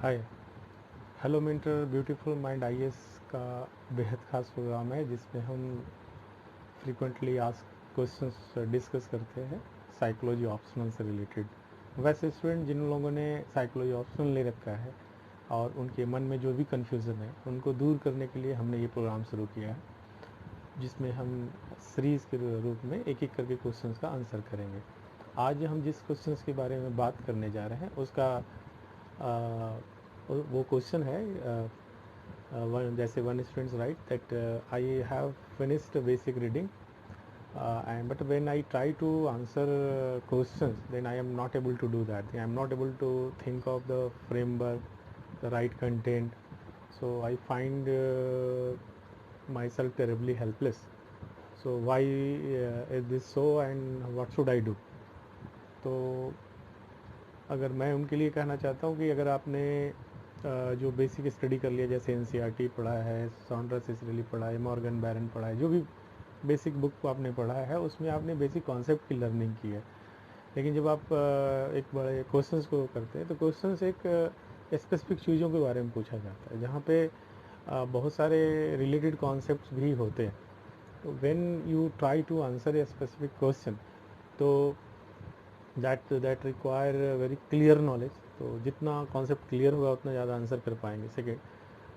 हाय। Hello mentor beautiful mind IAS का बेहद ख़ास प्रोग्राम है जिसमें हम फ्रीक्वेंटली आस्क क्वेश्चंस डिस्कस करते हैं साइकोलॉजी ऑप्शनल से रिलेटेड। वैसे स्टूडेंट जिन लोगों ने साइकोलॉजी ऑप्शनल ले रखा है और उनके मन में जो भी कन्फ्यूज़न है उनको दूर करने के लिए हमने ये प्रोग्राम शुरू किया है, जिसमें हम सीरीज़ के रूप में एक एक करके क्वेश्चंस का आंसर करेंगे। आज हम जिस क्वेश्चंस के बारे में बात करने जा रहे हैं उसका वो क्वेश्चन है जैसे one students right that I have finished basic reading and but when I try to answer questions then I am not able to do that. I am not able to think of the framework, the right content, so I find myself terribly helpless. So why is this so and what should I do? तो अगर मैं उनके लिए कहना चाहता हूँ कि अगर आपने जो बेसिक स्टडी कर लिया, जैसे एनसीईआरटी पढ़ा है, सॉन्ड्रा सिसरेली पढ़ा है, मॉर्गन बैरन पढ़ा है, जो भी बेसिक बुक को आपने पढ़ा है उसमें आपने बेसिक कॉन्सेप्ट की लर्निंग की है। लेकिन जब आप एक बड़े क्वेश्चंस को करते हैं तो क्वेश्चंस एक स्पेसिफिक चीज़ों के बारे में पूछा जाता है जहाँ पे बहुत सारे रिलेटेड कॉन्सेप्ट्स भी होते हैं। तो when you try to answer a specific question तो that require very clear knowledge. तो जितना कॉन्सेप्ट क्लियर होगा उतना ज़्यादा आंसर कर पाएंगे। Second,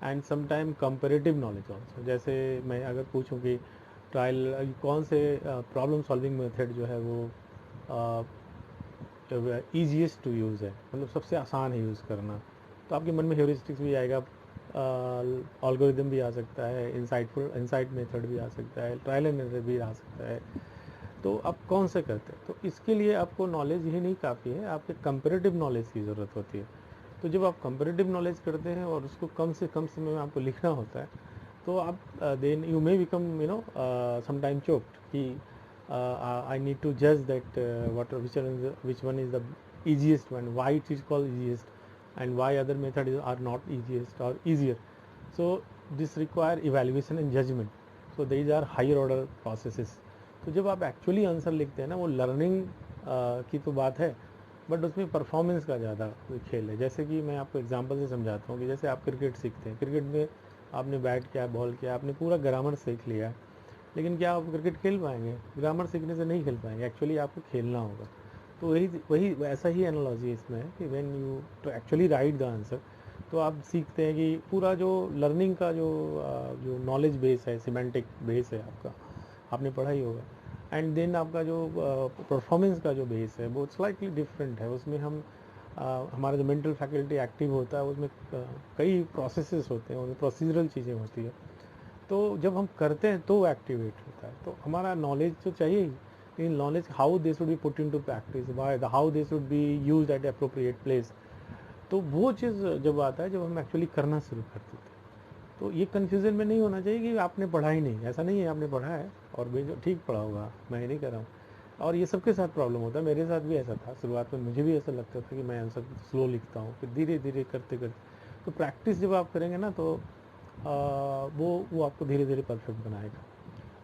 and sometime comparative knowledge also. जैसे मैं अगर पूछूं कि ट्रायल कौन से प्रॉब्लम सॉल्विंग मेथड जो है वो ईजीएस्ट टू यूज़ है, मतलब सबसे आसान है यूज़ करना, तो आपके मन में हेuristics भी आएगा, algorithm भी आ सकता है, इंसाइट मेथड भी आ सकता है, ट्रायल एंड एरर भी आ सकता है। तो आप कौन से करते हैं? तो इसके लिए आपको नॉलेज ही नहीं काफ़ी है, आपके कंपेरेटिव नॉलेज की ज़रूरत होती है। तो जब आप कंपेरेटिव नॉलेज करते हैं और उसको कम से कम समय में आपको लिखना होता है तो आप then you may become some time choked कि आई नीड टू जज that which one is the easiest one, why it is called easiest and why other methods are not easiest or easier. So this require evaluation and judgment, so these are higher order processes. तो जब आप actually answer लिखते हैं ना, वो learning की तो बात है बट उसमें परफॉर्मेंस का ज़्यादा खेल है। जैसे कि मैं आपको एग्जांपल से समझाता हूँ कि जैसे आप क्रिकेट सीखते हैं, क्रिकेट में आपने बैट किया, बॉल किया, आपने पूरा ग्रामर सीख लिया, लेकिन क्या आप क्रिकेट खेल पाएंगे? ग्रामर सीखने से नहीं खेल पाएंगे, एक्चुअली आपको खेलना होगा। तो वही वही ऐसा ही एनालॉजी इसमें है कि when you to actually write the answer तो आप सीखते हैं कि पूरा जो लर्निंग का जो नॉलेज बेस है, सिमेंटिक बेस है आपका, आपने पढ़ा ही होगा। एंड देन आपका जो परफॉर्मेंस का जो बेस है वो स्लाइटली डिफरेंट है। उसमें हम हमारा जो मेंटल फैकल्टी एक्टिव होता है उसमें कई प्रोसेसेस होते हैं, उसमें प्रोसीजरल चीज़ें होती है। तो जब हम करते हैं तो वो एक्टिवेट होता है। तो हमारा नॉलेज तो चाहिए ही, लेकिन knowledge how they should be put in to practice, why how they should be use at appropriate place. तो वो चीज़ जब आता है जब हम एक्चुअली करना शुरू कर देते हैं। तो ये कन्फ्यूज़न में नहीं होना चाहिए कि आपने पढ़ा ही नहीं, ऐसा नहीं है, आपने पढ़ा है और ठीक पढ़ा होगा, मैं नहीं कर रहा हूँ। और ये सबके साथ प्रॉब्लम होता है, मेरे साथ भी ऐसा था। शुरुआत में मुझे भी ऐसा लगता था कि मैं आंसर स्लो लिखता हूँ, फिर धीरे धीरे करते करते तो प्रैक्टिस जब आप करेंगे ना तो वो आपको धीरे धीरे परफेक्ट बनाएगा।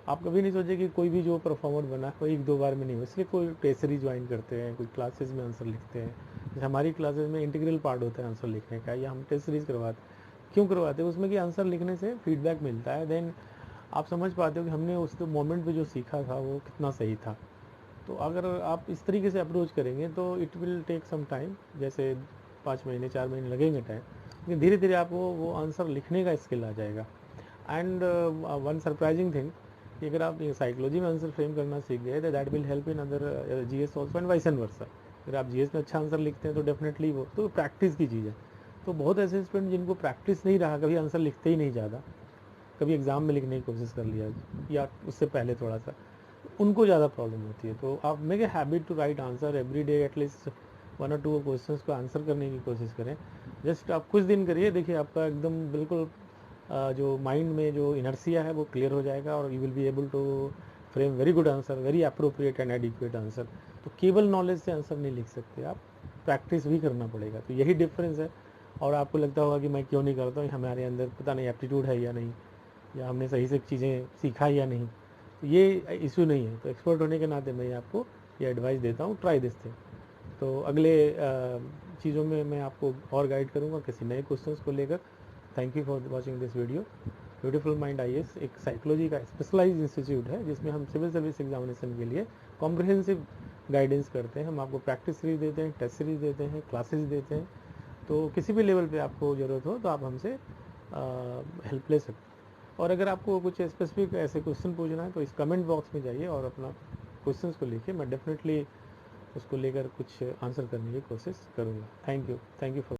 आप कभी नहीं सोचे कि कोई भी जो परफॉर्मर बना कोई एक दो बार में नहीं हो, इसलिए कोई टेस्ट सीरीज ज्वाइन करते हैं, कोई क्लासेस में आंसर लिखते हैं। जैसे हमारी क्लासेस में इंटीग्रल पार्ट होता है आंसर लिखने का, या हम टेस्ट सीरीज करवाते क्यों करवाते हैं? उसमें कि आंसर लिखने से फीडबैक मिलता है, देन आप समझ पाते हो कि हमने उस मोमेंट पे जो सीखा था वो कितना सही था। तो अगर आप इस तरीके से अप्रोच करेंगे तो it will take some time, जैसे 5 महीने 4 महीने लगेंगे टाइम, लेकिन धीरे धीरे आपको वो आंसर लिखने का स्किल आ जाएगा। एंड वन सरप्राइजिंग थिंग कि अगर आप साइकोलॉजी में आंसर फ्रेम करना सीख गए तो that will help in other GS also and vice and versa. अगर आप जीएस में अच्छा आंसर लिखते हैं तो डेफिनेटली वो तो प्रैक्टिस की चीज़ है। तो बहुत ऐसे स्टूडेंट जिनको प्रैक्टिस नहीं रहा, कभी आंसर लिखते ही नहीं ज़्यादा, कभी एग्ज़ाम में लिखने की कोशिश कर लिया या उससे पहले थोड़ा सा, उनको ज़्यादा प्रॉब्लम होती है। तो आप make a habit to write answer every day, at least 1 और 2 क्वेश्चंस को आंसर करने की कोशिश करें। जस्ट आप कुछ दिन करिए, देखिए आपका एकदम बिल्कुल जो माइंड में जो इनर्सिया है वो क्लियर हो जाएगा और you will be able to frame very good answer, very appropriate and adequate answer. तो केवल नॉलेज से आंसर नहीं लिख सकते, आप प्रैक्टिस भी करना पड़ेगा। तो यही डिफरेंस है। और आपको लगता होगा कि मैं क्यों नहीं करता हूँ, हमारे अंदर पता नहीं एप्टीट्यूड है या नहीं, या हमने सही से चीज़ें सीखा या नहीं। तो ये इशू नहीं है। तो एक्सपर्ट होने के नाते मैं आपको ये एडवाइस देता हूँ, ट्राई दिस थिंग। तो अगले चीज़ों में मैं आपको और गाइड करूँगा किसी नए क्वेश्चंस को लेकर। Thank you for watching this video. Beautiful mind IAS एक साइकोलॉजी का स्पेशलाइज्ड इंस्टीट्यूट है जिसमें हम सिविल सर्विस एग्जामिनेशन के लिए कॉम्प्रिहेंसिव गाइडेंस करते हैं। हम आपको प्रैक्टिस सीरीज देते हैं, टेस्ट सीरीज देते हैं, क्लासेस देते हैं। तो किसी भी लेवल पे आपको ज़रूरत हो तो आप हमसे हेल्प ले सकते हैं। और अगर आपको कुछ स्पेसिफिक ऐसे क्वेश्चन पूछना है तो इस कमेंट बॉक्स में जाइए और अपना क्वेश्चंस को लिखिए। मैं डेफिनेटली उसको लेकर कुछ आंसर करने की कोशिश करूँगा। Thank you for